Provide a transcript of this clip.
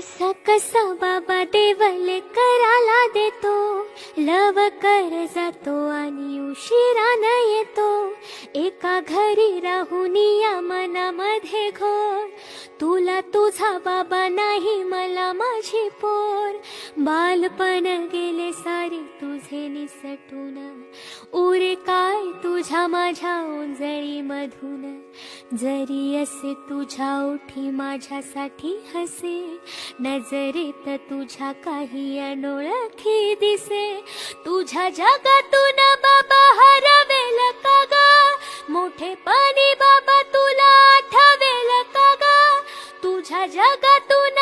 कसा कसा बाबा देवल कराला देतो, लवकर जातो आणि उशिरानं येतो. एका घरी राहून या मनामध्ये घोर, तुला तुझा बाबा नाही मला माझी पोर. बालपण गेले सारे तुझे निसटून, उरे काय तुझ्या माझ्या ओंजळी मधून. जरी असे तुझ्या ओठी माझ्यासाठी हसे, नजरेत तुझ्या काही अनोळखी दिसे. तुझ्या जगातून बाबा हरवेल का ग, मोठेपणी बाबा तुला आठवेल का ग. तुझ्या जगातून